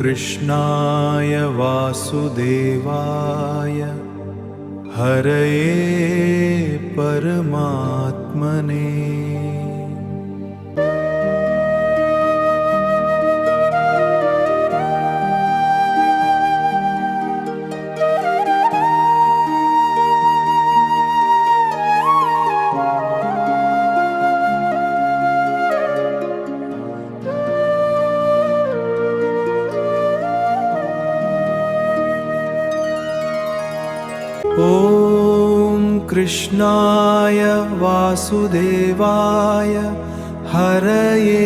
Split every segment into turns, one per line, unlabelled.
कृष्णाय वासुदेवाय हरये परमात्मने। ॐ कृष्णाय वासुदेवाय हरये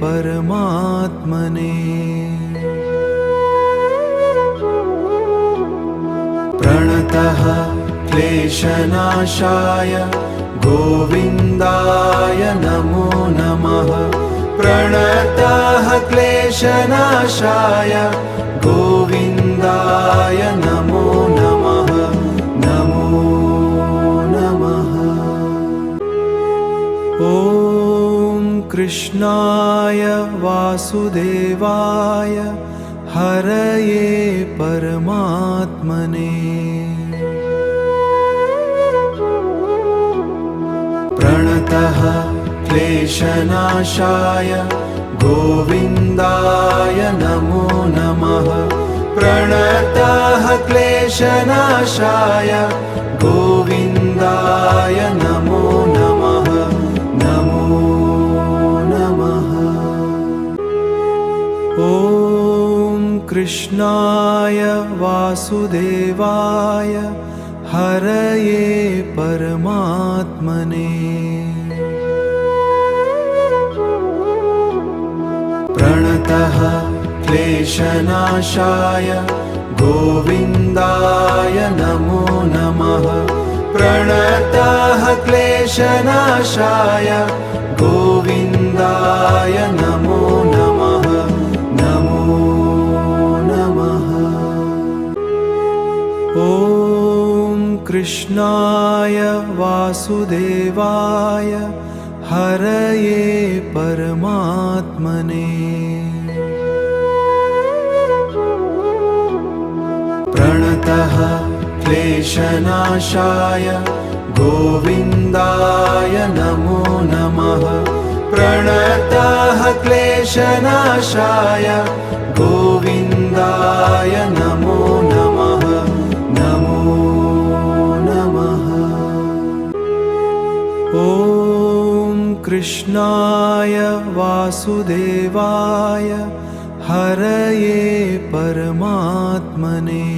परमात्मने। प्रणतः क्लेशनाशाय गोविन्दाय नमो नमः। प्रणतः क्लेशनाशाय गोविन्दाय नमो नमः। नमो नमः। ॐ कृष्णाय वासुदेवाय हरये परमात्मने। प्रणतः क्लेशनाशाय गोविन्दाय नमो नमः। प्रणतः क्लेशनाशाय गोविन्दाय नमो नमः। नमो नमः। ॐ कृष्णाय वासुदेवाय हरये परमात्मने। प्रणतः क्लेशनाशाय गोविन्दाय नमो नमः। प्रणतः क्लेशनाशाय गोविन्दाय नमो नमः। नमो नमः। ॐ कृष्णाय वासुदेवाय हरये परमात्मने। प्रणतः क्लेशनाशाय गोविन्दाय नमो नमः। प्रणतः क्लेशनाशाय गोविन्दाय नमो नमः। नमो नमः। ॐ कृष्णाय वासुदेवाय हरये परमात्मने।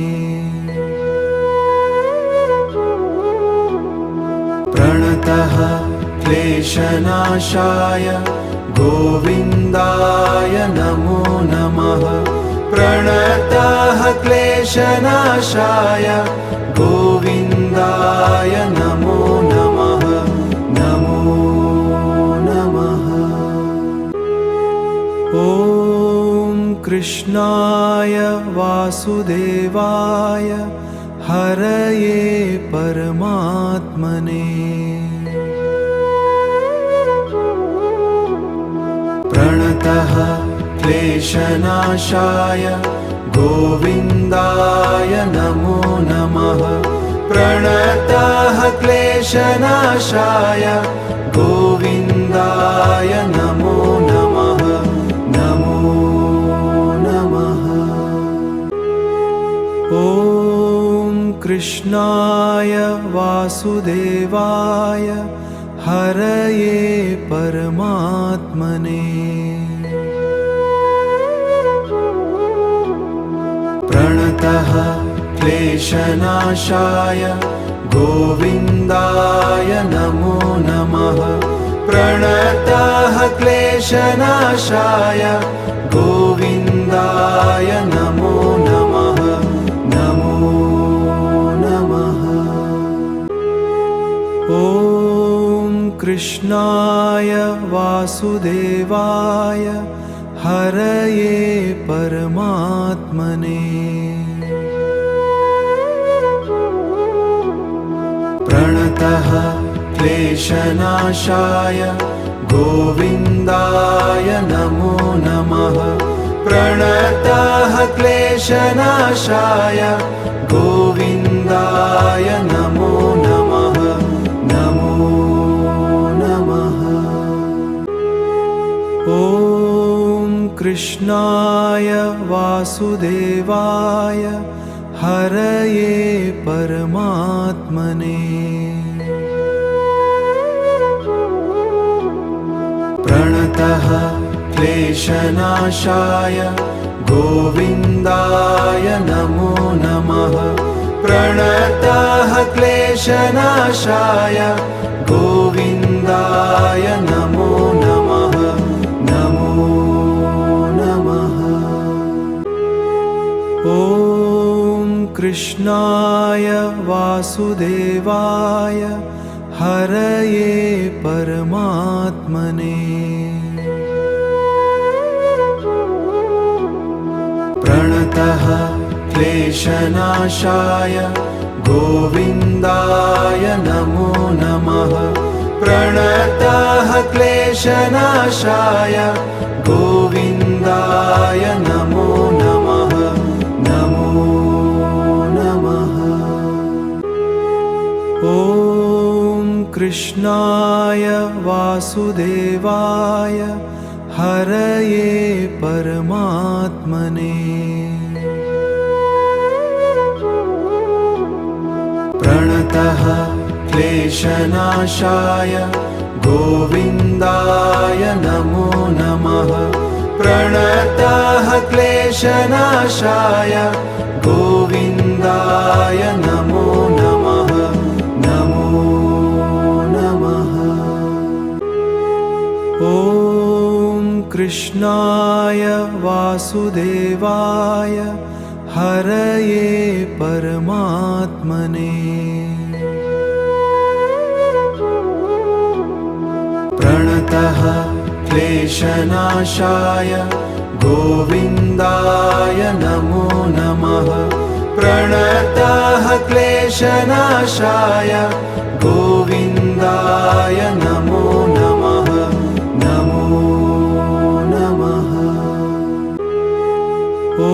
प्रणतः क्लेशनाशाय गोविन्दाय नमो नमः। प्रणतः क्लेशनाशाय गोविन्दाय नमो नमः। नमो नमः। ॐ कृष्णाय वासुदेवाय हरये परमात्मने। प्रणतः क्लेशनाशाय गोविन्दाय नमो नमः। प्रणतः क्लेशनाशाय गोविन्दाय नमो नमः। नमो नमः। ॐ कृष्णाय वासुदेवाय हरये परमात्मने। प्रणतः क्लेशनाशाय गोविन्दाय नमो नमः। प्रणतः क्लेशनाशाय गोविन्दाय नमो नमः। नमो नमः। ॐ कृष्णाय वासुदेवाय हरये परमात्मने। प्रणतः क्लेशनाशाय गोविन्दाय नमो नमः। प्रणतः क्लेशनाशाय गोविन्दाय नमो नमः नमो नमः। ॐ कृष्णाय वासुदेवाय हरये परमात्मने प्रणतः क्लेशनाशाय गोविन्दाय नमो नमः। प्रणतः क्लेशनाशाय गोविन्दाय नमो नमः नमो नमः। ॐ कृष्णाय वासुदेवाय हरये परमात्मने प्रणतः क्लेशनाशाय गोविन्दाय नमो नमः। प्रणतः क्लेशनाशाय गोविन्दाय नमो नमः नमो नमः। ॐ कृष्णाय वासुदेवाय हरये परमात्मने प्रणतः क्लेशनाशाय गोविन्दाय नमो नमः। प्रणतः क्लेशनाशाय गोविन्दाय नमो नमः नमो नमः। ॐ कृष्णाय वासुदेवाय हरये परमात्मने प्रणतः क्लेशनाशाय गोविन्दाय नमो नमः। प्रणतः क्लेशनाशाय गोविन्दाय नमो नमः नमो नमः। ॐ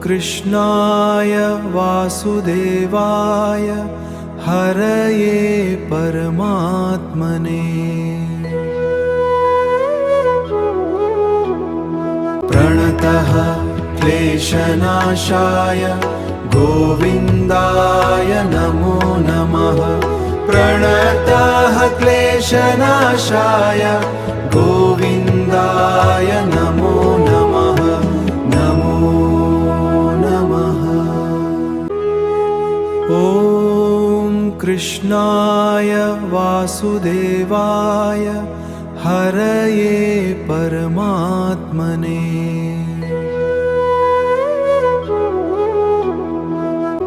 कृष्णाय वासुदेवाय हरये परमात्मने प्रणतः क्लेशनाशाय गोविन्दाय नमो नमः। प्रणतः क्लेशनाशाय गोविन्दाय नमो नमः नमो नमः। ॐ कृष्णाय वासुदेवाय हरये परमात्मने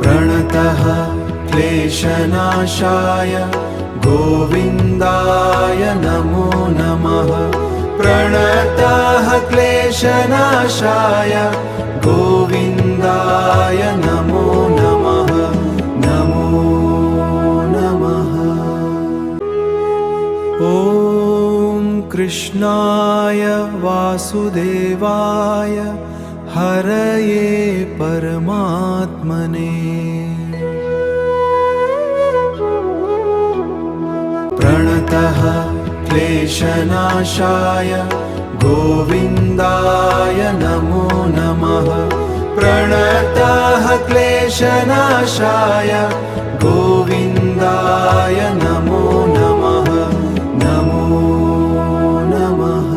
प्रणतः क्लेशनाशाय गोविन्दाय नमो नमः। प्रणतः क्लेशनाशाय गोविन्दाय नमो नमः नमो नमः। ॐ कृष्णाय वासुदेवाय हरये परमात्मने प्रणतः क्लेशनाशाय गोविन्दाय नमो नमः। प्रणतः क्लेशनाशाय गोविन्दाय नमो नमः नमो नमः।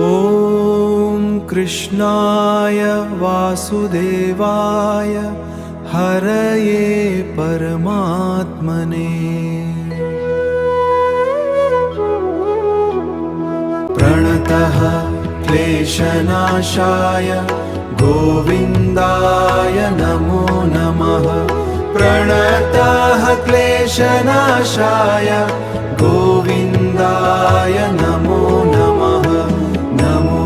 ॐ कृष्णाय वासुदेवाय हरये परमात्मने प्रणतः क्लेशनाशाय गोविन्दाय नमो नमः। प्रणतः क्लेशनाशाय गोविन्दाय नमो नमः नमो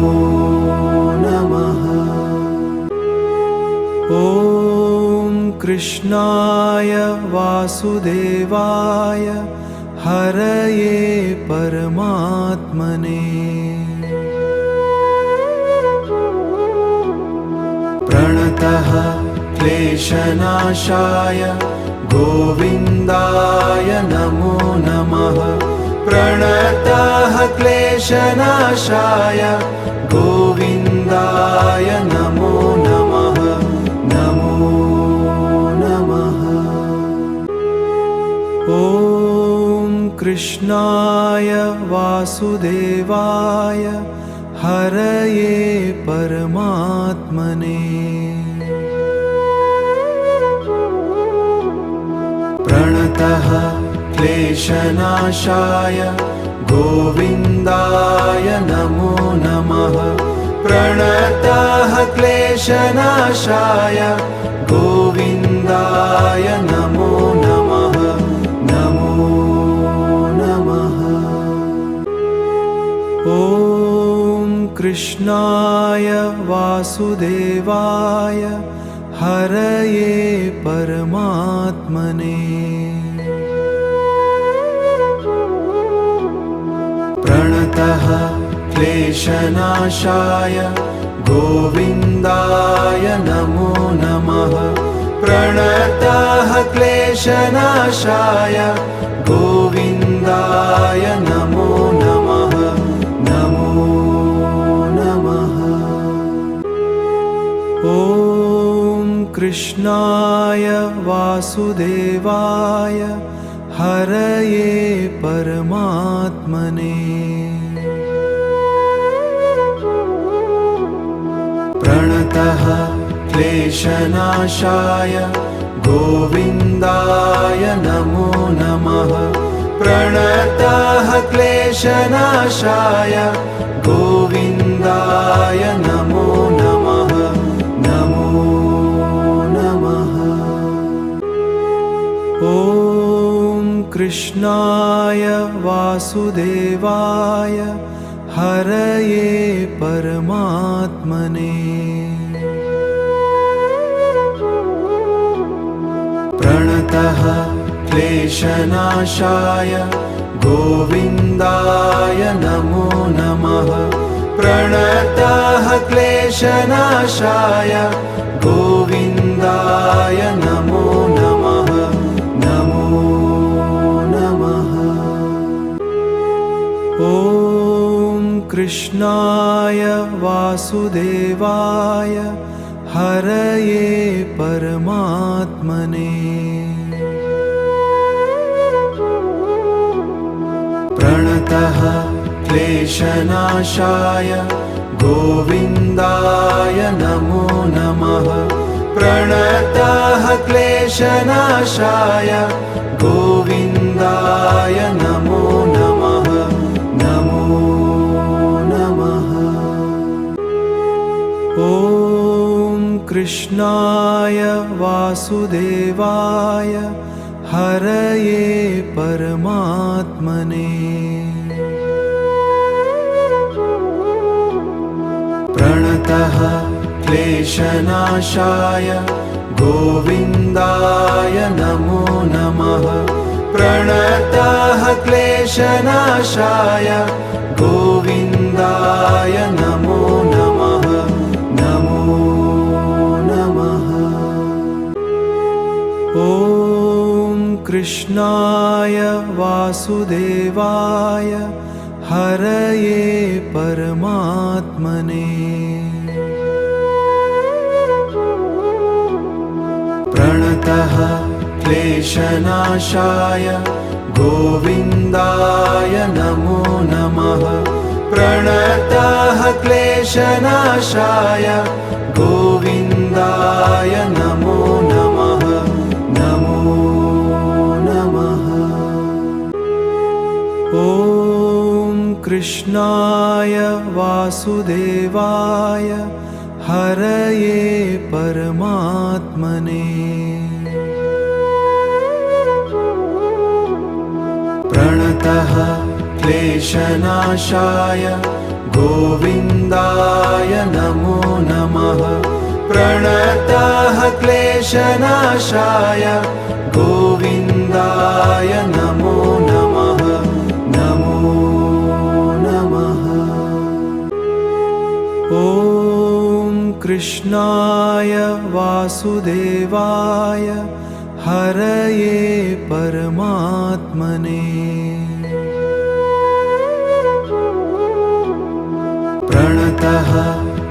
नमः। ॐ कृष्णाय वासुदेवाय हरये परमात्मने प्रणतः क्लेशनाशाय गोविन्दाय नमो नमः प्रणतः क्लेशनाशाय गोविन्दाय नमो नमः नमो नमः ॐ कृष्णाय वासुदेवाय हरये परमात्मने प्रणतः क्लेशनाशाय गोविन्दाय नमो नमः प्रणतः क्लेशनाशाय गोविन्दाय नमो नमः नमो नमः ॐ कृष्णाय वासुदेवाय हरये परमात्मने प्रणतः क्लेशनाशाय गोविन्दाय नमो नमः प्रणतः क्लेशनाशाय गोविन्दाय नमो नमः नमो नमः ॐ कृष्णाय वासुदेवाय हरये परमात्मने प्रणतः क्लेशनाशाय गोविन्दाय नमो नमः प्रणतः क्लेशनाशाय गोविन्दाय नमो नमः नमो नमः ॐ कृष्णाय वासुदेवाय हरये परमात्मने प्रणतः क्लेशनाशाय गोविन्दाय नमो नमः प्रणतः क्लेशनाशाय गोविन्दाय नमो नमः नमो नमः ॐ कृष्णाय वासुदेवाय हरये परमात्मने प्रणतः क्लेशनाशाय गोविन्दाय नमो नमः प्रणतः क्लेशनाशाय गोविन्दाय नमो नमः नमो नमः ॐ कृष्णाय वासुदेवाय हरये परमात्मने प्रणतः क्लेशनाशाय गोविन्दाय नमो नमः प्रणतः क्लेशनाशाय गोविन्दाय नमो नमः नमो नमः ॐ कृष्णाय वासुदेवाय हरये परमात्मने प्रणतः क्लेशनाशाय गोविन्दाय नमो नमः प्रणतः क्लेशनाशाय गोविन्दाय नमो नमः नमो नमः ॐ कृष्णाय वासुदेवाय हरये परमात्मने प्रणतः क्लेशनाशाय गोविन्दाय नमो नमः प्रणतः क्लेशनाशाय गोविन्दाय नमो नमः नमो नमः ॐ कृष्णाय वासुदेवाय हरये परमात्मने प्रणतः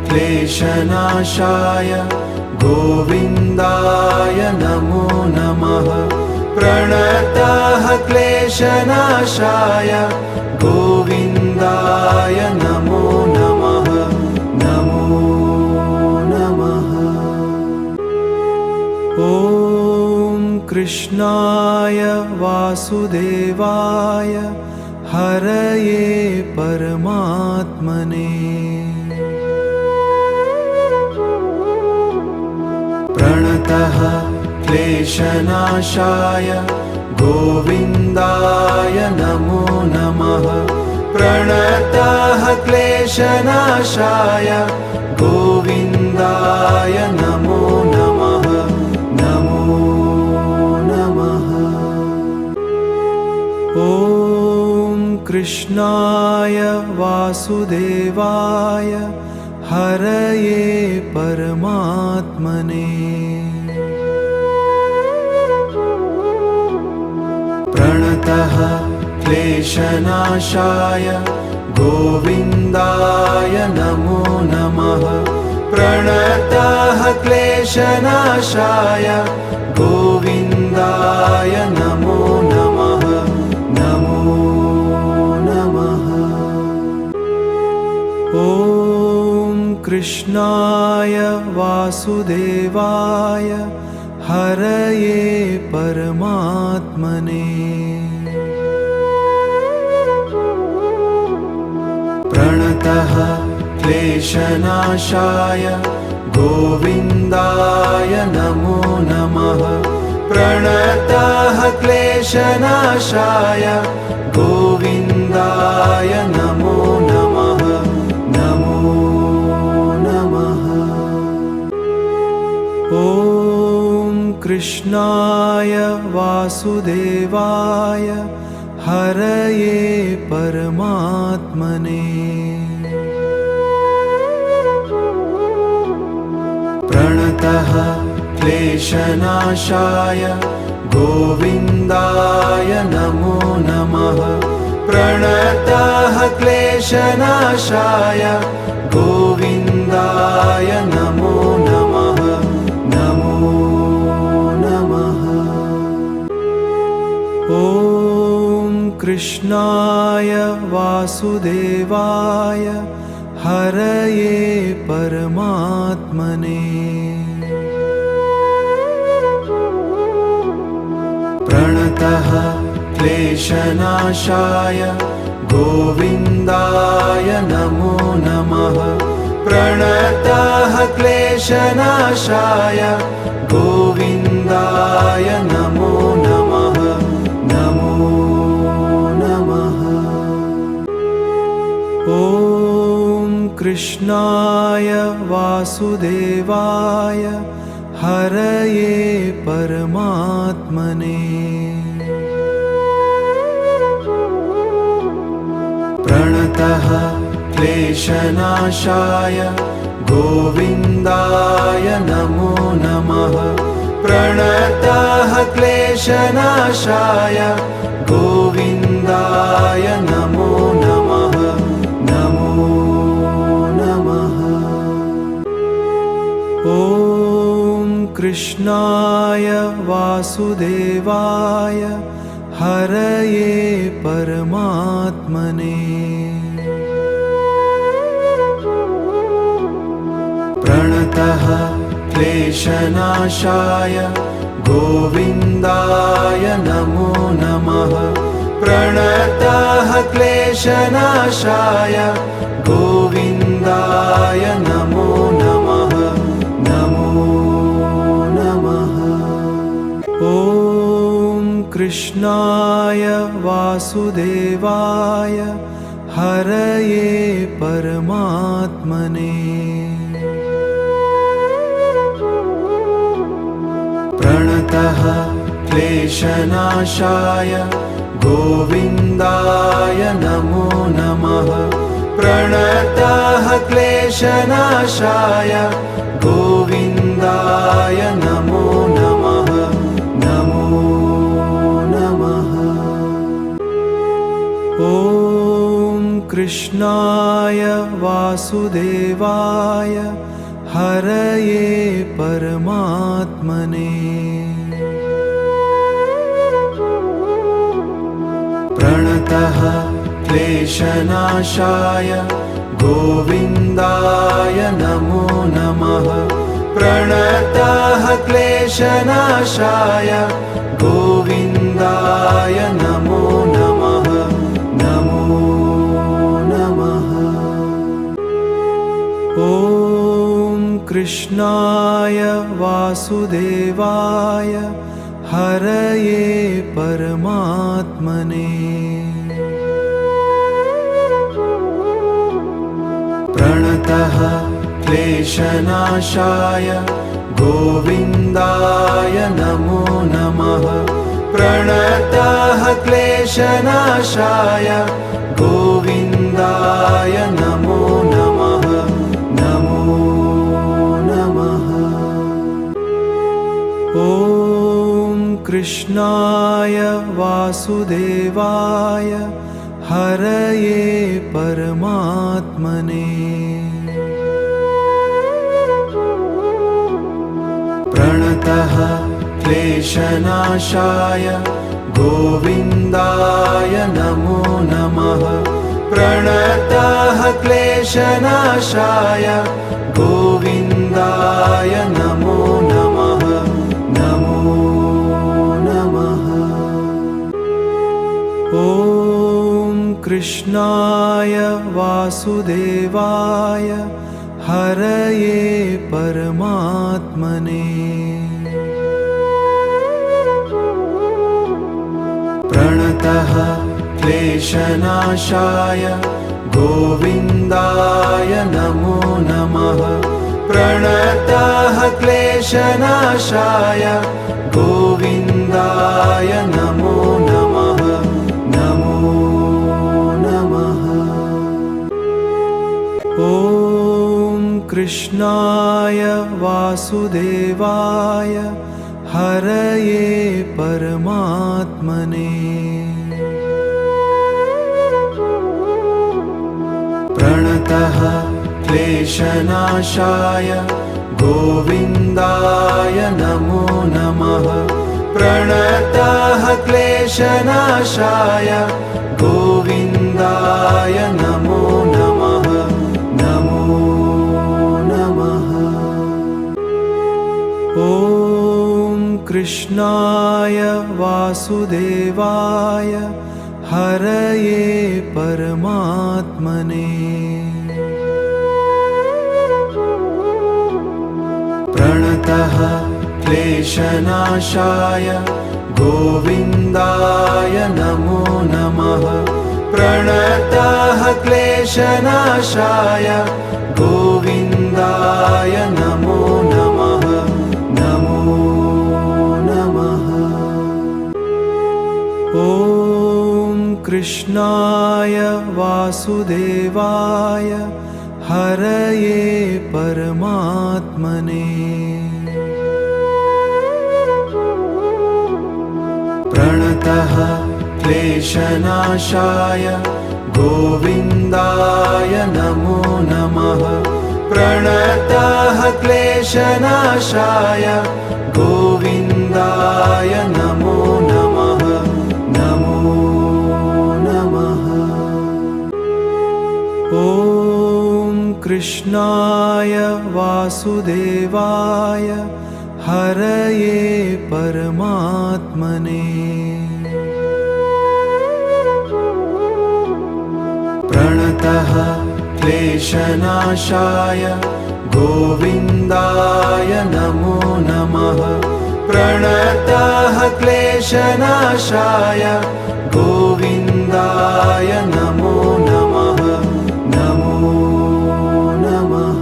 क्लेशनाशाय गोविन्दाय नमो नमः प्रणतः क्लेशनाशाय गोविन्दाय नमो नमः नमो नमः ॐ कृष्णाय वासुदेवाय हरये परमात्मने प्रणतः क्लेशनाशाय गोविन्दाय नमो नमः प्रणतः क्लेशनाशाय गोविन्दाय नमो नमः नमो नमः ॐ कृष्णाय वासुदेवाय हरये परमात्मने प्रणतः क्लेशनाशाय गोविन्दाय नमो नमः प्रणतः क्लेशनाशाय गोविन्दाय नमो नमः नमो नमः ॐ कृष्णाय वासुदेवाय हरये परमात्मने प्रणतः क्लेशनाशाय गोविन्दाय नमो नमः प्रणतः क्लेशनाशाय गोविन्दाय नमो नमः नमो नमः ॐ कृष्णाय वासुदेवाय हरये परमात्मने प्रणतः क्लेशनाशाय गोविन्दाय नमो नमः प्रणतः क्लेशनाशाय गोविन्दाय नमो नमः नमो नमः ॐ कृष्णाय वासुदेवाय हरये परमात्मने प्रणतः क्लेशनाशाय गोविन्दाय नमो नमः प्रणतः क्लेशनाशाय गोविन्दाय नमो नमः नमो नमः ॐ कृष्णाय वासुदेवाय हरये परमात्मने प्रणतः क्लेशनाशाय गोविन्दाय नमो नमः प्रणतः क्लेशनाशाय गोविन्दाय नमो नमः नमो नमः ॐ कृष्णाय वासुदेवाय हरये परमात्मने प्रणतः क्लेशनाशाय गोविन्दाय नमो नमः प्रणतः क्लेशनाशाय गोविन्दाय नमो नमः नमो नमः ॐ कृष्णाय वासुदेवाय हरये परमात्मने प्रणतः क्लेशनाशाय गोविन्दाय नमो नमः प्रणतः क्लेशनाशाय गोविन्दाय नमो नमः नमो नमः। ॐ कृष्णाय वासुदेवाय हरये परमात्मने प्रणतः क्लेशनाशाय गोविन्दाय नमो नमः। प्रणतः क्लेशनाशाय गोविन्दाय नमो नमः नमो नमः। ॐ कृष्णाय वासुदेवाय हरये परमात्मने प्रणतः क्लेशनाशाय गोविन्दाय नमो नमः। प्रणतः क्लेशनाशाय गोविन्दाय नमो नमः नमो नमः। ॐ कृष्णाय वासुदेवाय हरये परमात्मने प्रणतः क्लेशनाशाय गोविन्दाय नमो नमः। प्रणतः क्लेशनाशाय गोविन्दाय नमो नमः नमो नमः। ॐ कृष्णाय वासुदेवाय हरये परमात्मने प्रणतः क्लेशनाशाय गोविन्दाय नमो नमः। प्रणतः क्लेशनाशाय गोविन्दाय नमो नमः नमो नमः। ॐ कृष्णाय वासुदेवाय हरये परमात्मने प्रणतः क्लेशनाशाय गोविन्दाय नमो नमः। प्रणतः क्लेशनाशाय गोविन्दाय नमो नमः नमो नमः। ॐ कृष्णाय वासुदेवाय हरये परमात्मने प्रणतः क्लेशनाशाय गोविन्दाय नमो नमः। प्रणतः क्लेशनाशाय गोविन्दाय नमो नमः नमो नमः। ॐ कृष्णाय वासुदेवाय हरये परमात्मने प्रणतः क्लेशनाशाय गोविन्दाय नमो नमः। प्रणतः क्लेशनाशाय गोविन्दाय नमो नमः नमो नमः। ॐ कृष्णाय वासुदेवाय हरये परमात्मने प्रणतः क्लेशनाशाय गोविन्दाय नमो नमः। प्रणतः क्लेशनाशाय गोविन्दाय नमो नमः नमो नमः।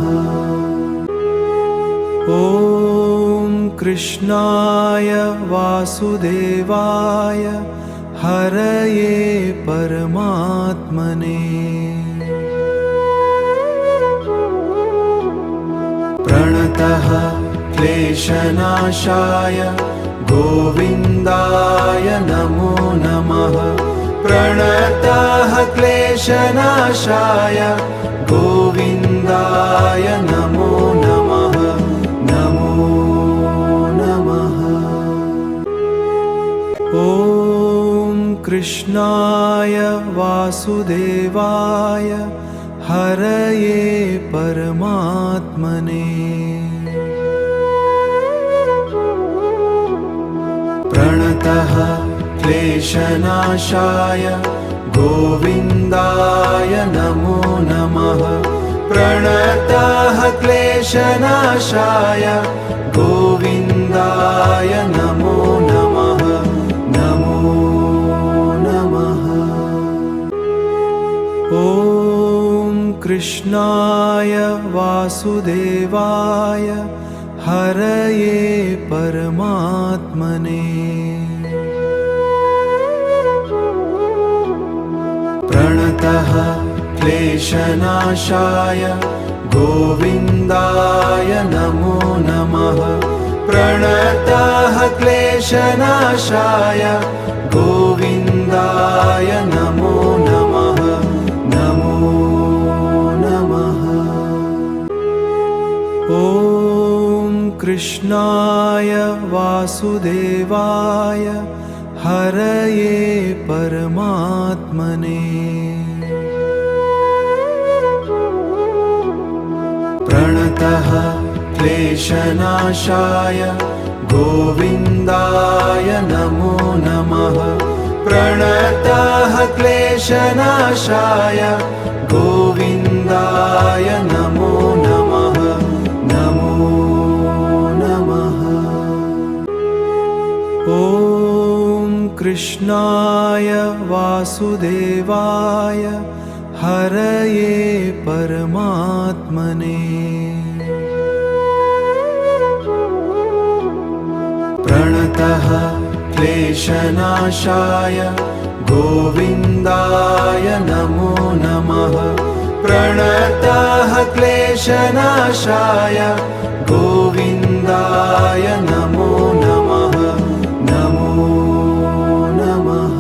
ॐ कृष्णाय वासुदेवाय हरये परमात्मने प्रणतः क्लेशनाशाय गोविन्दाय नमो नमः प्रणतः क्लेशनाशाय गोविन्दाय नमो नमः नमो नमः ॐ कृष्णाय वासुदेवाय हरये परमात्मने प्रणतः क्लेशनाशाय गोविन्दाय नमो नमः प्रणतः क्लेशनाशाय गोविन्दाय नमो नमः नमो नमः ॐ कृष्णाय वासुदेवाय हरये परमात्मने प्रणतः क्लेशनाशाय गोविन्दाय नमो नमः प्रणतः क्लेशनाशाय गोविन्दाय नमो नमः नमो नमः ॐ कृष्णाय वासुदेवाय हरये परमात्मने प्रणतः क्लेशनाशाय गोविन्दाय नमो नमः प्रणतः क्लेशनाशाय गोविन्दाय नमो नमः नमो नमः ॐ कृष्णाय वासुदेवाय हरये परमात्मने प्रणतः क्लेशनाशाय गोविन्दाय नमो नमः प्रणतः क्लेशनाशाय गोविन्दाय नमो नमः नमो नमः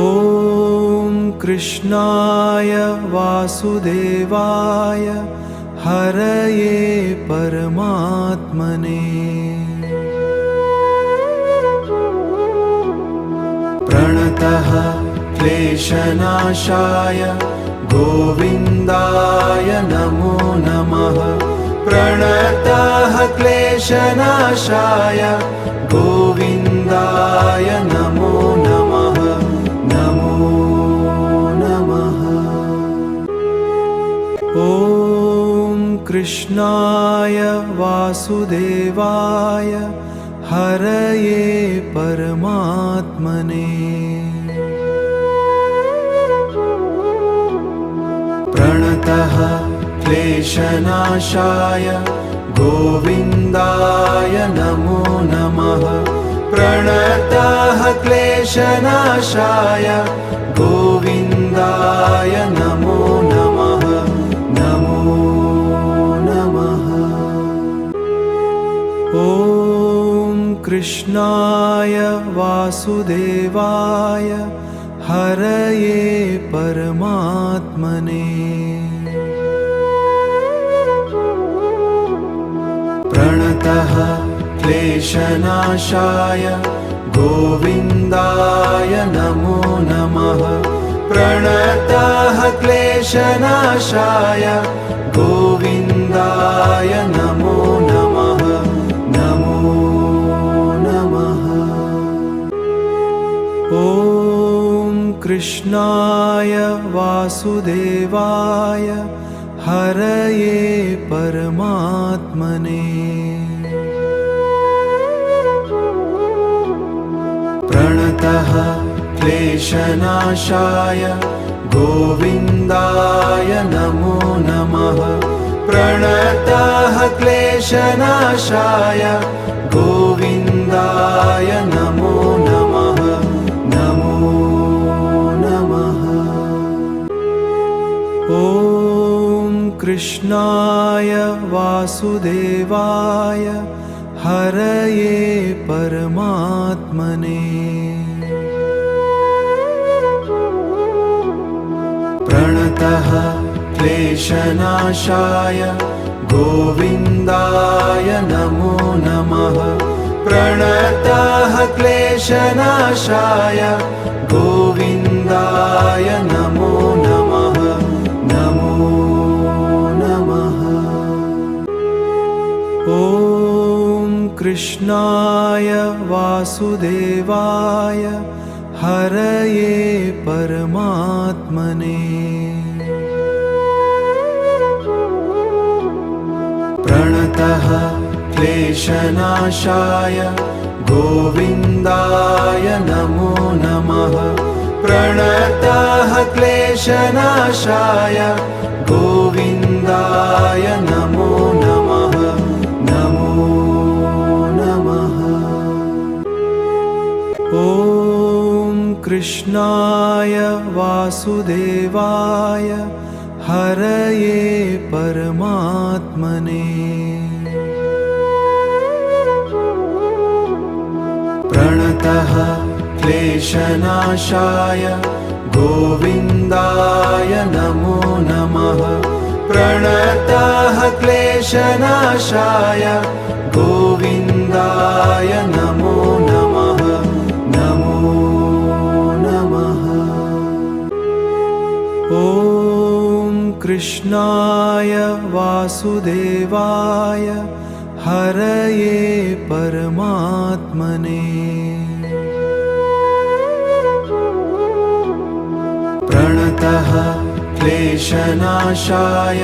ॐ कृष्णाय वासुदेवाय हरये परमात्मने प्रणतः क्लेशनाशाय गोविन्दाय नमो नमः प्रणतः क्लेशनाशाय गोविन्दाय नमो नमः नमो नमः ॐ कृष्णाय वासुदेवाय हरये परमात्मने प्रणतः क्लेशनाशाय गोविन्दाय नमो नमः प्रणतः क्लेशनाशाय गोविन्दाय नमो नमः नमो नमः ॐ कृष्णाय वासुदेवाय हरये परमात्मने प्रणतः क्लेशनाशाय गोविन्दाय नमो नमः प्रणतः क्लेशनाशाय गोविन्दाय नमो नमः नमो नमः ॐ कृष्णाय वासुदेवाय हरये परमात्मने प्रणतः क्लेशनाशाय गोविन्दाय नमो नमः प्रणतः क्लेशनाशाय गोविन्दाय नमो नमः नमो नमः ॐ कृष्णाय वासुदेवाय हरये परमात्मने प्रणतः क्लेशनाशाय गोविन्दाय नमो नमः प्रणतः क्लेशनाशाय गोविन्दाय नमो नमः नमो नमः ॐ कृष्णाय वासुदेवाय हरये परमात्मने प्रणतः क्लेशनाशाय गोविन्दाय नमो नमः प्रणतः क्लेशनाशाय गोविन्दाय नमो नमः नमो नमः ॐ कृष्णाय वासुदेवाय हरये परमात्मने प्रणतः क्लेशनाशाय गोविन्दाय नमो नमः प्रणतः क्लेशनाशाय गोविन्दाय नमो नमः नमो नमः ॐ कृष्णाय वासुदेवाय हरये परमात्मने प्रणतः क्लेशनाशाय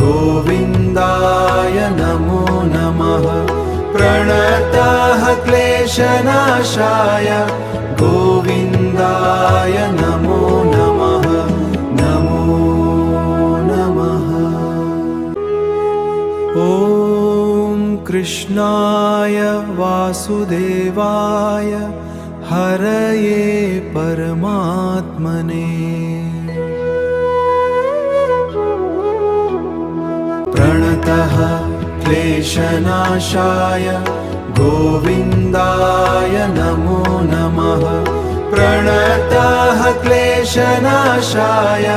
गोविन्दाय नमो नमः प्रणतः क्लेशनाशाय गोविन्दाय नमो नमः नमो नमः ॐ कृष्णाय वासुदेवाय हरये परमात्मने प्रणतः क्लेशनाशाय गोविन्दाय नमो नमः प्रणतः क्लेशनाशाय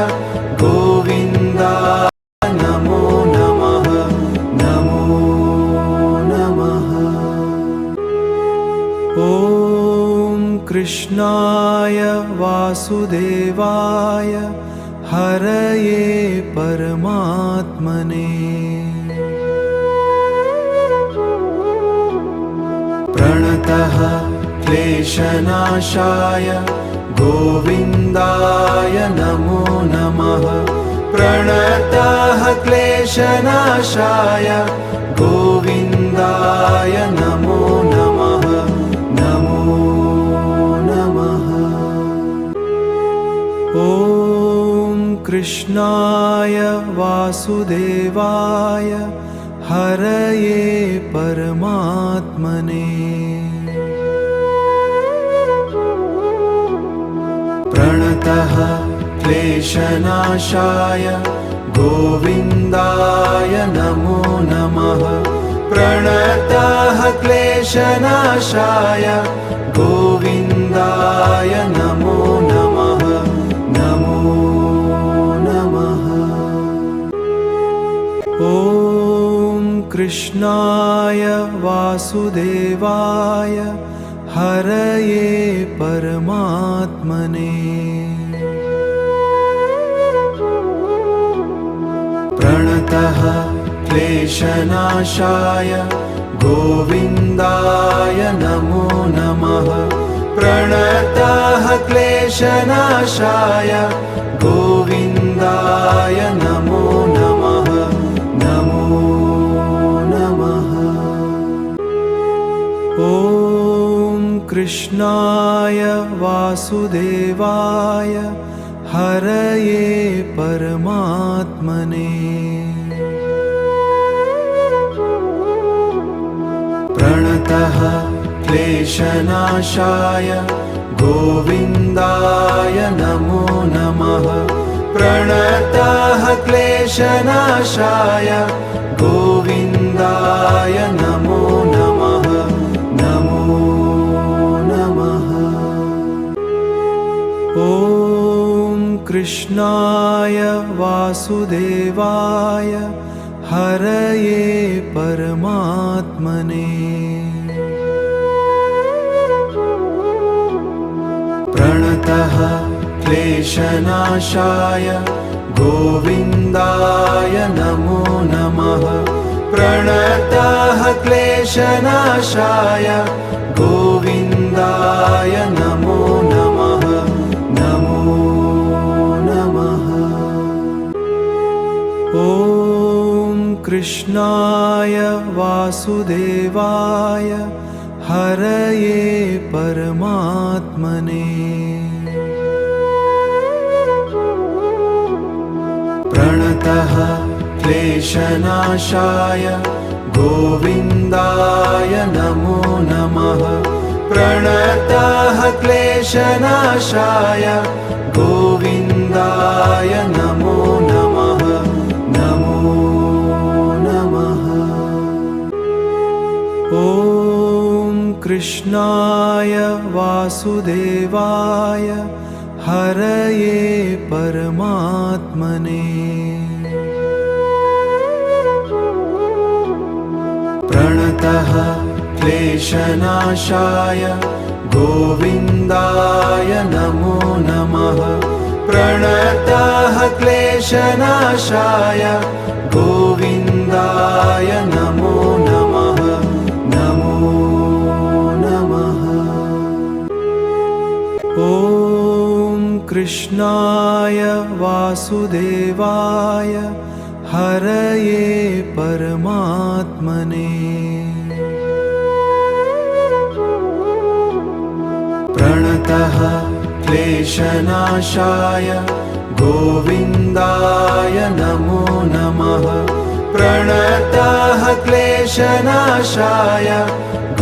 गोविन्दाय नमो नमः नमो नमः ॐ कृष्णाय वासुदेवाय हरये परमात्मने प्रणतः क्लेशनाशाय गोविन्दाय नमो नमः प्रणतः क्लेशनाशाय गोविन्दाय नमो नमः नमो नमः ॐ कृष्णाय वासुदेवाय हरये परमात्मने प्रणतः क्लेशनाशाय गोविन्दाय नमो नमः प्रणतः क्लेशनाशाय गोविन्दाय नमो नमः नमो नमः ॐ कृष्णाय वासुदेवाय हरये परमात्मने प्रणतः क्लेशनाशाय गोविन्दाय नमो नमः प्रणतः क्लेशनाशाय गोविन्दाय नमो नमः नमो नमः ॐ कृष्णाय वासुदेवाय हरये परमात्मने प्रणतः क्लेशनाशाय गोविन्दाय नमो नमः प्रणतः क्लेशनाशाय गोविन्दाय नमो नमः नमो नमः। ॐ कृष्णाय वासुदेवाय हरये परमात्मने प्रणतः क्लेशनाशाय गोविन्दाय नमो नमः प्रणतः क्लेशनाशाय गोविन्दाय नमो नमः नमो नमः। ॐ कृष्णाय वासुदेवाय हरये परमात्मने प्रणतः क्लेशनाशाय गोविन्दाय नमो नमः प्रणतः क्लेशनाशाय गोविन्दाय नमो नमः नमो नमः। ॐ कृष्णाय वासुदेवाय हरये परमात्मने प्रणतः क्लेशनाशाय गोविन्दाय नमो नमः प्रणतः क्लेशनाशाय गोविन्दाय नमो नमः नमो नमः। ॐ कृष्णाय वासुदेवाय हरये परमात्मने प्रणतः क्लेशनाशाय गोविन्दाय नमो नमः प्रणतः क्लेशनाशाय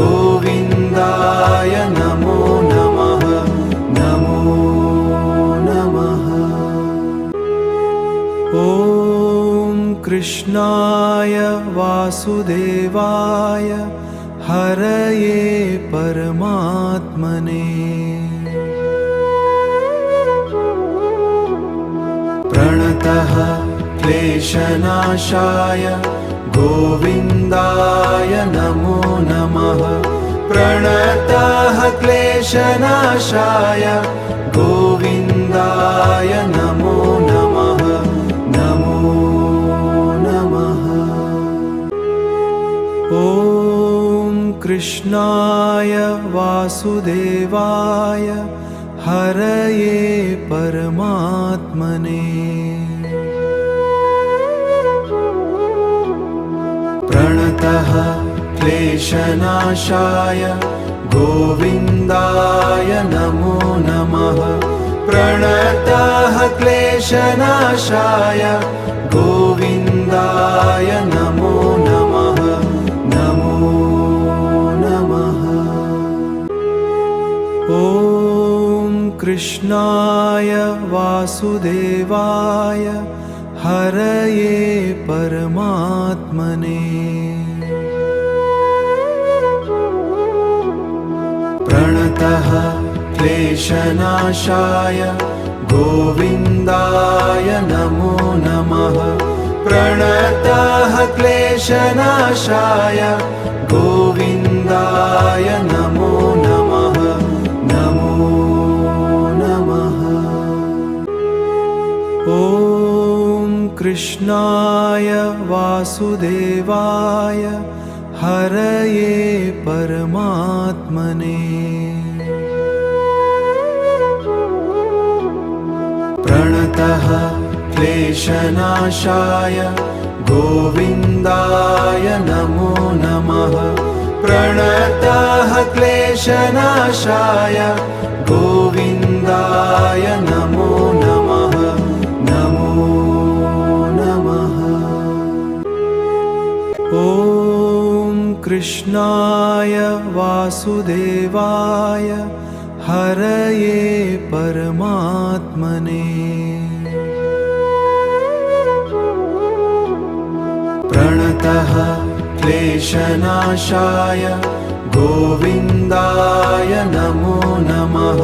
गोविन्दाय नमो नमः नमो नमः। ॐ कृष्णाय वासुदेवाय हरये परमात्मने प्रणतः क्लेशनाशाय गोविन्दाय नमो नमः प्रणतः क्लेशनाशाय गोविन्दाय नमो नमः नमो नमः। ॐ कृष्णाय वासुदेवाय हरये परमात्मने प्रणतः क्लेशनाशाय गोविन्दाय नमो नमः प्रणतः क्लेशनाशाय गोविन्दाय नमो नमः नमो नमः। ॐ कृष्णाय वासुदेवाय हरये परमात्मने प्रणतः क्लेशनाशाय गोविन्दाय नमो नमः प्रणतः क्लेशनाशाय गोविन्दाय नमो नमः नमो नमः। ॐ कृष्णाय वासुदेवाय हरये परमात्मने प्रणतः क्लेशनाशाय गोविन्दाय नमो नमः प्रणतः क्लेशनाशाय गोविन्दाय नमो नमः नमो नमः। ॐ कृष्णाय वासुदेवाय हरये परमात्मने प्रणतः क्लेशनाशाय गोविन्दाय नमो नमः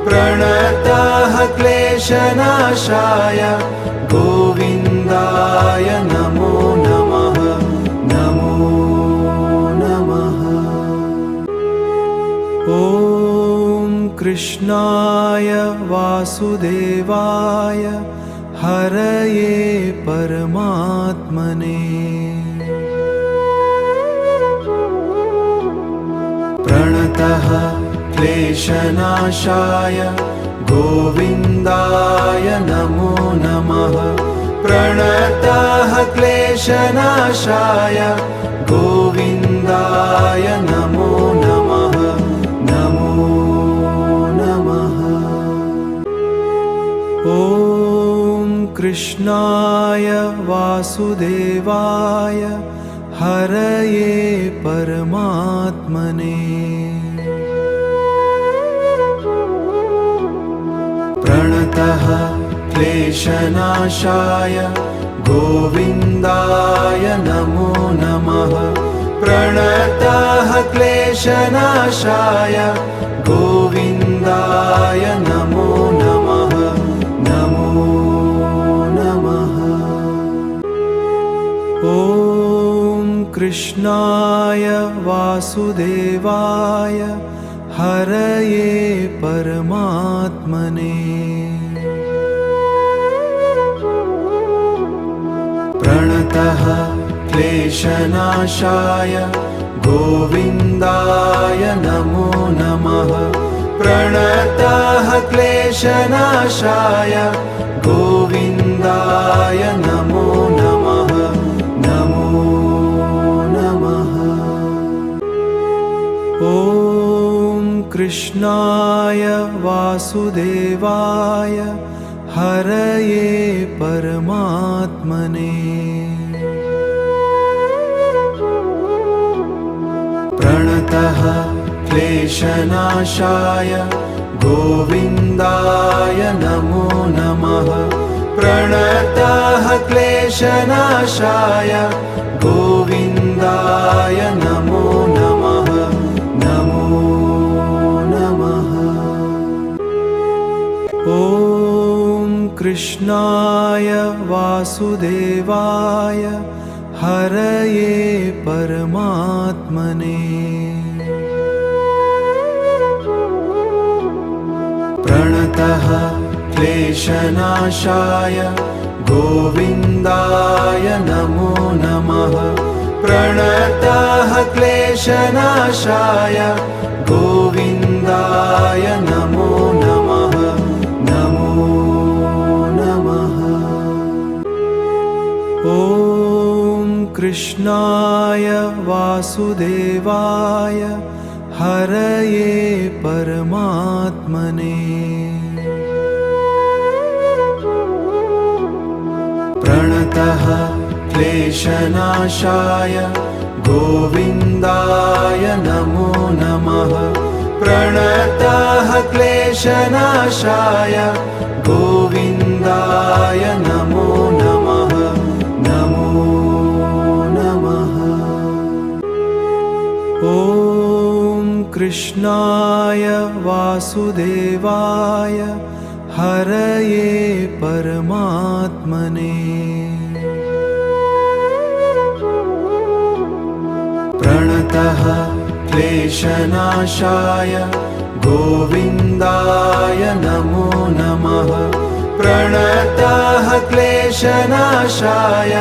प्रणतः क्लेशनाशाय गोविन्दाय नमो नमः नमो नमः ॐ कृष्णाय वासुदेवाय हरये परमात्मने प्रणतः क्लेशनाशाय गोविन्दाय नमो नमः प्रणतः क्लेशनाशाय गोविन्दाय नमो नमः नमो नमः ॐ कृष्णाय वासुदेवाय हरये परमात्मने प्रणतः क्लेशनाशाय गोविन्दाय नमो नमः प्रणतः क्लेशनाशाय गोविन्दाय नमो नमः नमो नमः ॐ कृष्णाय वासुदेवाय हरये परमात्मने प्रणतः क्लेशनाशाय गोविन्दाय नमो नमः प्रणतः क्लेशनाशाय गोविन्दाय नमो नमः नमो नमः ॐ कृष्णाय वासुदेवाय हरये परमात्मने प्रणतः क्लेशनाशाय गोविन्दाय नमो नमः प्रणतः क्लेशनाशाय गोविन्दाय नमो नमः नमो नमः ॐ कृष्णाय वासुदेवाय हरये परमात्मने प्रणतः क्लेशनाशाय गोविन्दाय नमो नमः प्रणतः क्लेशनाशाय गोविन्दाय नमो नमः नमो नमः ॐ कृष्णाय वासुदेवाय हरये परमात्मने प्रणतः क्लेशनाशाय गोविन्दाय नमो नमः प्रणतः क्लेशनाशाय गोविन्दाय नमो नमः नमो नमः ॐ कृष्णाय वासुदेवाय हरये परमात्मने प्रणतः क्लेशनाशाय गोविन्दाय नमो नमः प्रणतः क्लेशनाशाय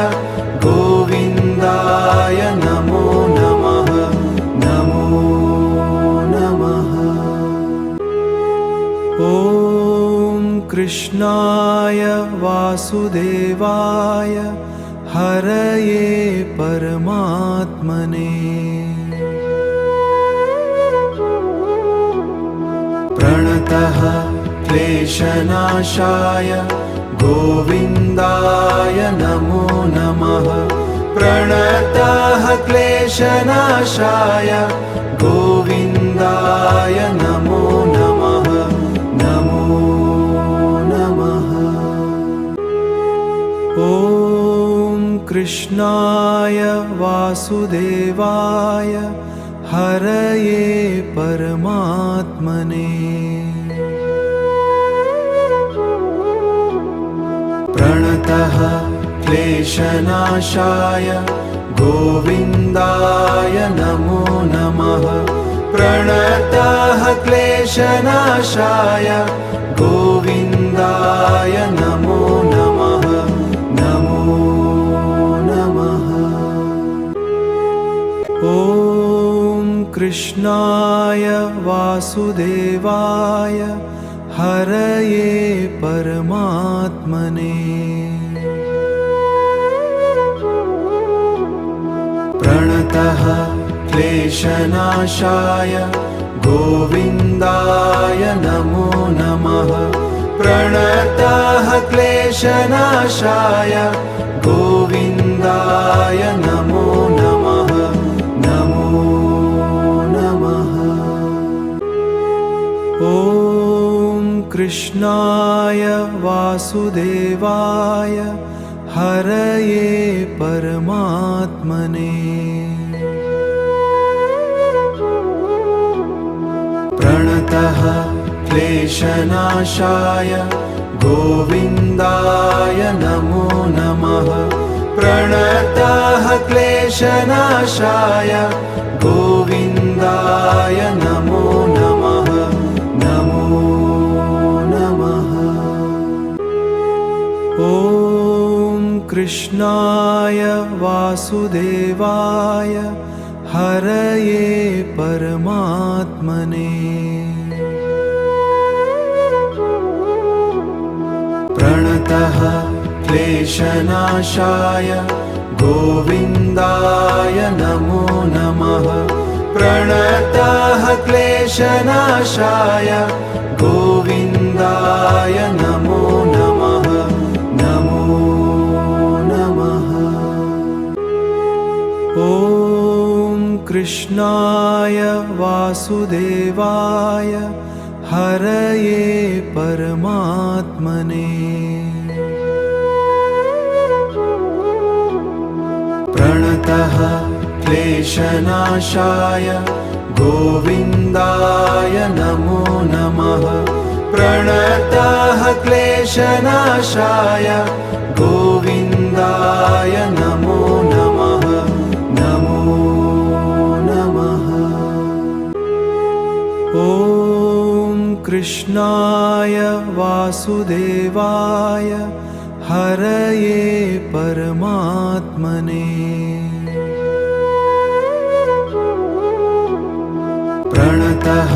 गोविन्दाय नमो नमः नमो नमः ॐ कृष्णाय वासुदेवाय हरये परमात्मने प्रणतः क्लेशनाशाय गोविन्दाय नमो नमः प्रणतः क्लेशनाशाय गोविन्दाय नमो नमः नमो नमः ॐ कृष्णाय वासुदेवाय हरये परमात्मने प्रणतः क्लेशनाशाय गोविन्दाय नमो नमः प्रणतः क्लेशनाशाय गोविन्दाय नमो नमः नमो नमः ॐ कृष्णाय वासुदेवाय हरये परमात्मने प्रणतः क्लेशनाशाय गोविन्दाय नमो नमः प्रणतः क्लेशनाशाय गोविन्दाय नमो नमः नमो नमः ॐ कृष्णाय वासुदेवाय हरये परमात्मने प्रणतः क्लेशनाशाय गोविन्दाय नमो नमः प्रणतः क्लेशनाशाय गोविन्दाय नमो नमः नमो नमः ॐ कृष्णाय वासुदेवाय हरये परमात्मने प्रणतः क्लेशनाशाय गोविन्दाय नमो नमः प्रणतः क्लेशनाशाय गोविन्दाय नमो नमः नमो नमः ॐ कृष्णाय वासुदेवाय हरये परमात्मने प्रणतः क्लेशनाशाय गोविन्दाय नमो नमः प्रणतः क्लेशनाशाय गोविन्दाय नमो नमः नमो नमः ॐ कृष्णाय वासुदेवाय हरये परमात्मने प्रणतः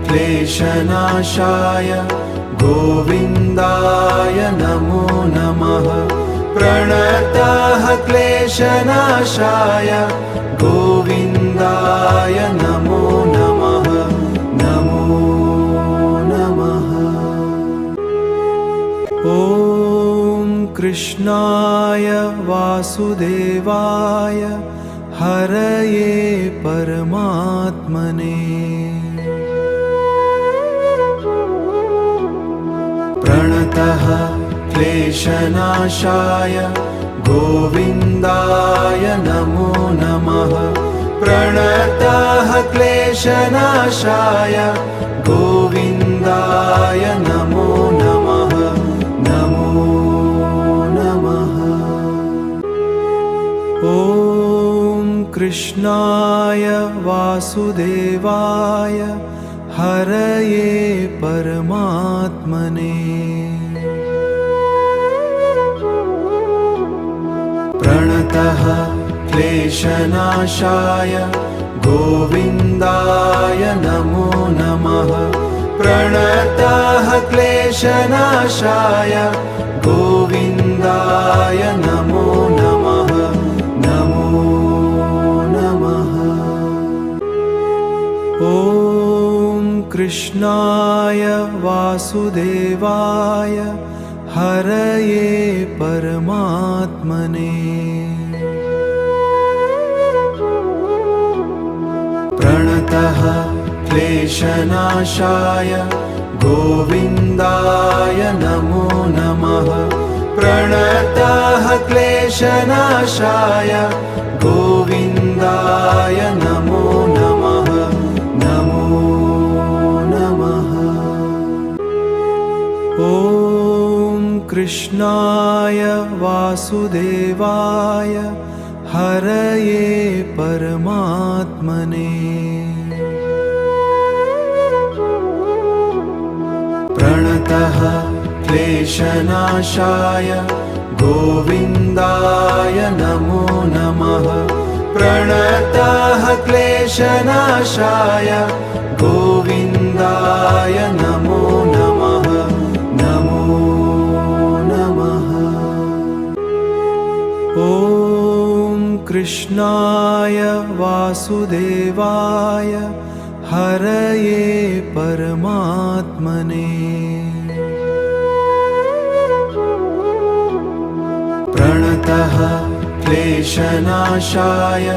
क्लेशनाशाय गोविन्दाय नमो नमः प्रणतः क्लेशनाशाय गोविन्दाय नमो नमः नमो नमः ॐ कृष्णाय वासुदेवाय हरये परमात्मने प्रणतः क्लेशनाशाय गोविन्दाय नमो नमः प्रणतः क्लेशनाशाय गोविन्दाय नमो नमः नमो नमः ॐ कृष्णाय वासुदेवाय हरये परमात्मने प्रणतः क्लेशनाशाय गोविन्दाय नमो नमः प्रणतः क्लेशनाशाय गोविन्दाय नमो नमः नमो नमः ॐ कृष्णाय वासुदेवाय हरये परमात्मने प्रणतः क्लेशनाशाय गोविन्दाय नमो नमः प्रणतः क्लेशनाशाय गोविन्दाय नमो नमः नमो नमः। ॐ कृष्णाय वासुदेवाय हरये परमात्मने प्रणतः क्लेशनाशाय गोविन्दाय नमो नमः प्रणतः क्लेशनाशाय गोविन्दाय नमो नमः नमो नमः। ॐ कृष्णाय वासुदेवाय हरये परमात्मने प्रणतः क्लेशनाशाय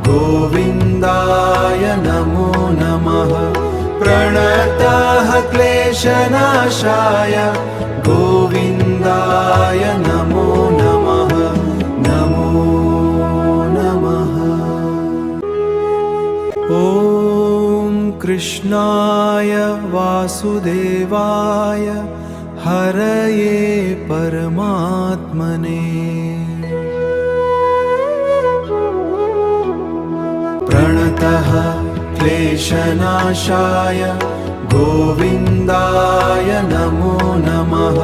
गोविन्दाय नमो नमः प्रणतः क्लेशनाशाय गोविन्दाय नमो नमः नमो नमः। ॐ कृष्णाय वासुदेवाय हरये परमात्मने प्रणतः क्लेशनाशाय गोविन्दाय नमो नमः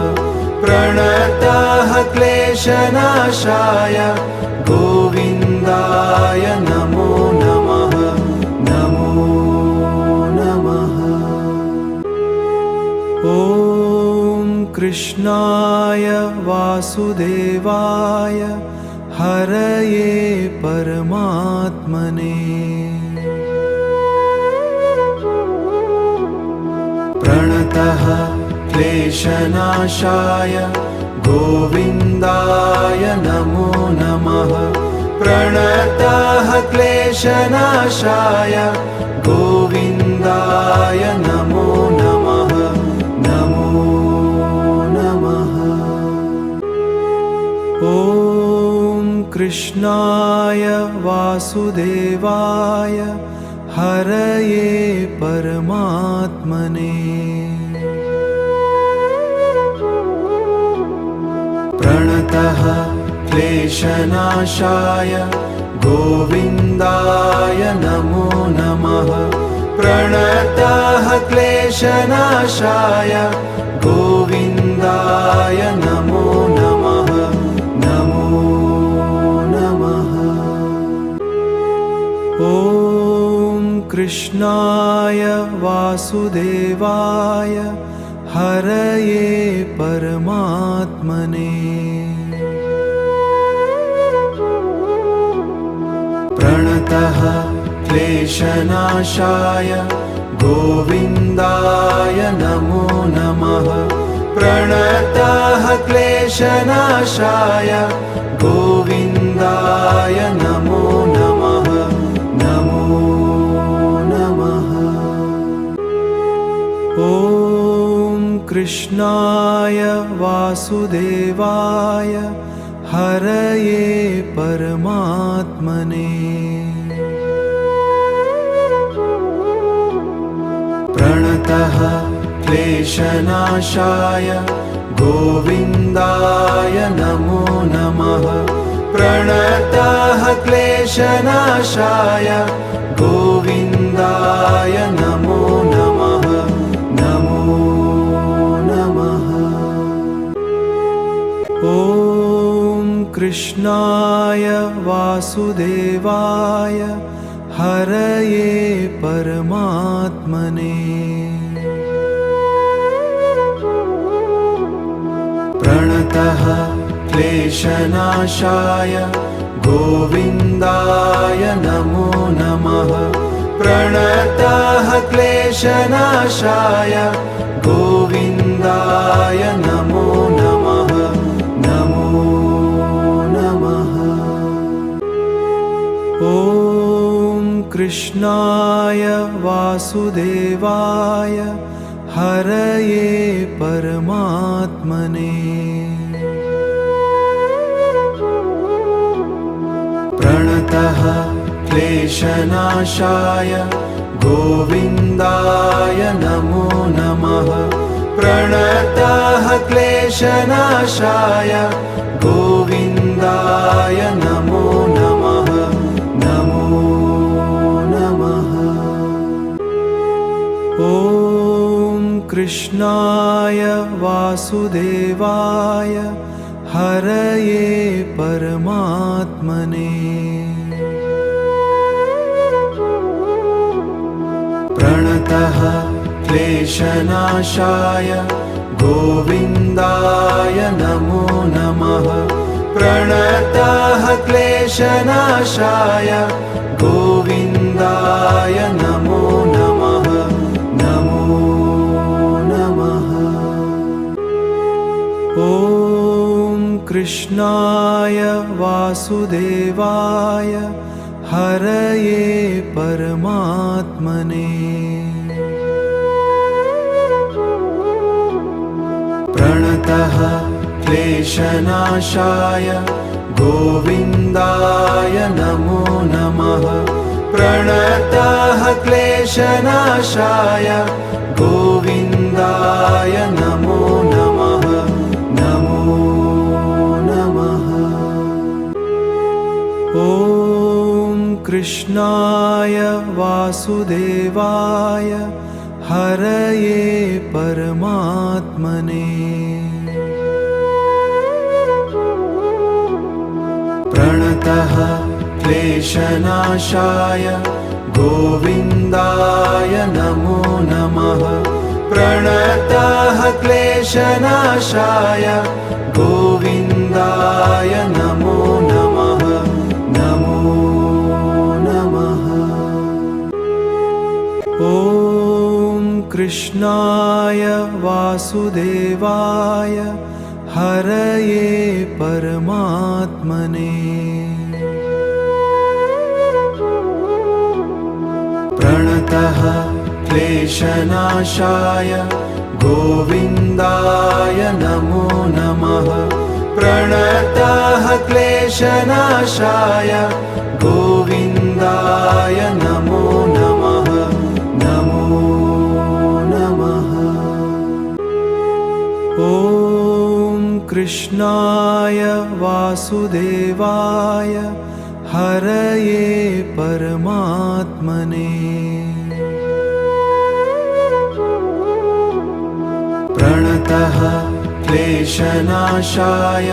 प्रणतः क्लेशनाशाय गोविन्दाय नमो नमः नमो नमः। ॐ कृष्णाय वासुदेवाय हरये परमात्मने प्रणतः क्लेशनाशाय गोविन्दाय नमो नमः प्रणतः क्लेशनाशाय गोविन्दाय नमो नमः नमो नमः। ॐ कृष्णाय वासुदेवाय हरये परमात्मने प्रणतः क्लेशनाशाय गोविन्दाय नमो नमः प्रणतः क्लेशनाशाय गोविन्दाय नमो नमः नमो नमः। ॐ कृष्णाय वासुदेवाय हरये परमात्मने प्रणतः क्लेशनाशाय गोविन्दाय नमो नमः प्रणतः क्लेशनाशाय गोविन्दाय नमो नमः नमो नमः। ॐ कृष्णाय वासुदेवाय हरये परमात्मने प्रणतः क्लेशनाशाय गोविन्दाय नमो नमः प्रणतः क्लेशनाशाय गोविन्दाय नमो नमः नमो नमः। ॐ कृष्णाय वासुदेवाय हरये परमात्मने प्रणतः क्लेशनाशाय गोविन्दाय नमो नमः प्रणतः क्लेशनाशाय गोविन्दाय नमो नमः नमो नमः। ॐ कृष्णाय वासुदेवाय हरये परमात्मने प्रणतः क्लेशनाशाय गोविन्दाय नमो नमः प्रणतः क्लेशनाशाय गोविन्दाय नमो नमः नमो नमः ॐ कृष्णाय वासुदेवाय हरये परमात्मने प्रणतः क्लेशनाशाय गोविन्दाय नमो नमः प्रणतः क्लेशनाशाय गोविन्दाय नमो नमः नमो नमः ॐ कृष्णाय वासुदेवाय हरये परमात्मने प्रणतः क्लेशनाशाय गोविन्दाय नमो नमः प्रणतः क्लेशनाशाय गोविन्दाय नमो नमः नमो नमः ॐ कृष्णाय वासुदेवाय हरये परमात्मने प्रणतः क्लेशनाशाय गोविन्दाय नमो नमः प्रणतः क्लेशनाशाय गोविन्दाय नमो नमः नमो नमः ॐ कृष्णाय वासुदेवाय हरये परमात्मने प्रणतः क्लेशनाशाय गोविन्दाय नमो नमः प्रणतः क्लेशनाशाय गोविन्दाय नमो नमः नमो नमः ॐ कृष्णाय वासुदेवाय हरये परमात्मने प्रणतः क्लेशनाशाय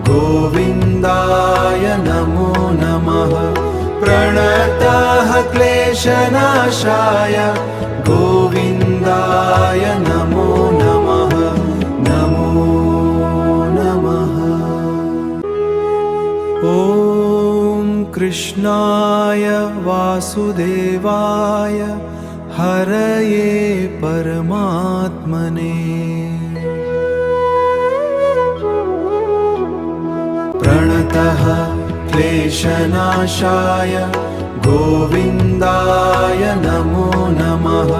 गोविन्दाय नमो नमः प्रणतः क्लेशनाशाय गोविन्दाय नमो नमः नमो नमः ॐ कृष्णाय वासुदेवाय हरये परमात्मने प्रणतः क्लेशनाशाय गोविन्दाय नमो नमः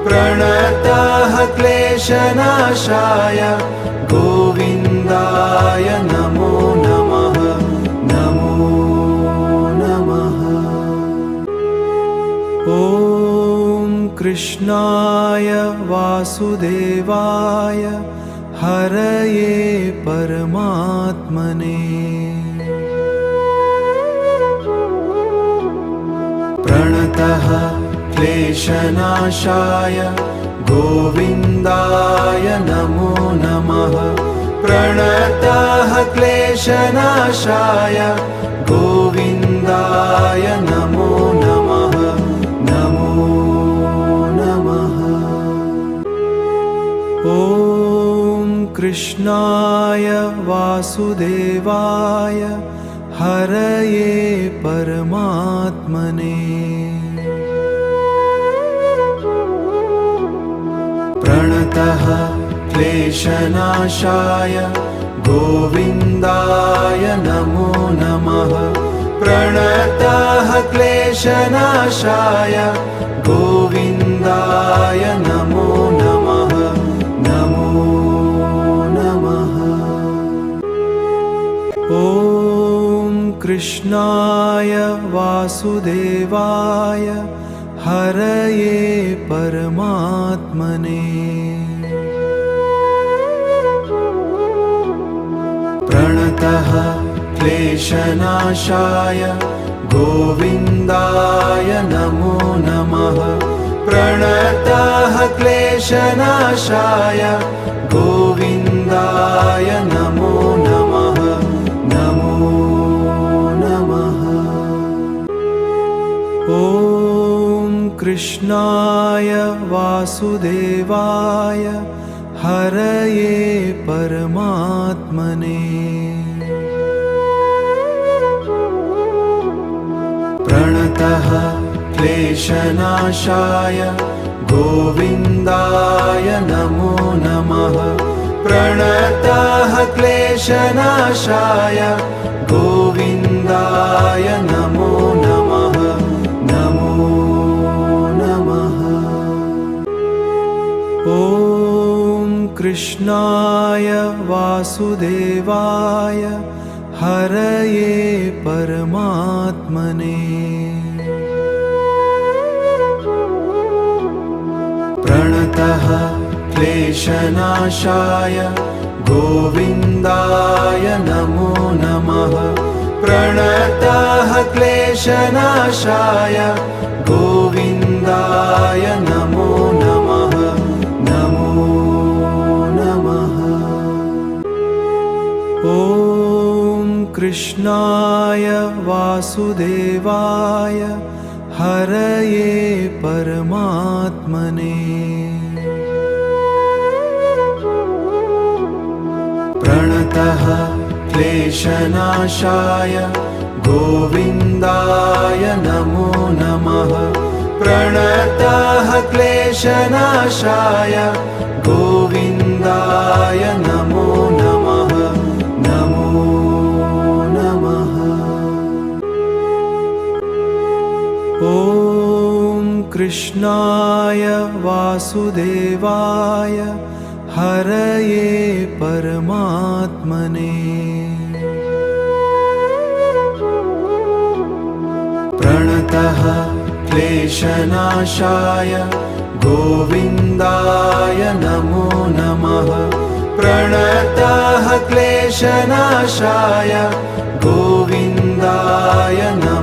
प्रणतः क्लेशनाशाय गोविन्दाय नमो नमः नमो नमः ॐ कृष्णाय वासुदेवाय हरये परमात्मने प्रणतः क्लेशनाशाय गोविन्दाय नमो नमः प्रणतः क्लेशनाशाय गोविन्दाय नमो नमः नमो नमः ॐ कृष्णाय वासुदेवाय हरये परमात्मने प्रणतः क्लेशनाशाय गोविन्दाय नमो नमः प्रणतः क्लेशनाशाय गोविन्दाय नमो नमः नमो नमः ॐ कृष्णाय वासुदेवाय हरये परमात्मने प्रणतः क्लेशनाशाय गोविन्दाय नमो नमः प्रणतः क्लेशनाशाय गोविन्दाय नमो नमः नमो नमः ॐ कृष्णाय वासुदेवाय हरये परमात्मने प्रणतः क्लेशनाशाय गोविन्दाय नमो नमः प्रणतः क्लेशनाशाय गोविन्दाय नमो नमः नमो नमः ॐ कृष्णाय वासुदेवाय हरये परमात्मने प्रणतः क्लेशनाशाय गोविन्दाय नमो नमः प्रणतः क्लेशनाशाय गोविन्दाय नमो नमः नमो नमः ॐ कृष्णाय वासुदेवाय हरये परमात्मने प्रणतः क्लेशनाशाय गोविन्दाय नमो नमः प्रणतः क्लेशनाशाय गोविन्दाय नमो नमः नमो नमः ॐ कृष्णाय वासुदेवाय हरये परमात्मने प्रणतः क्लेशनाशाय गोविन्दाय नमो नमः प्रणतः क्लेशनाशाय गोविन्दाय नमो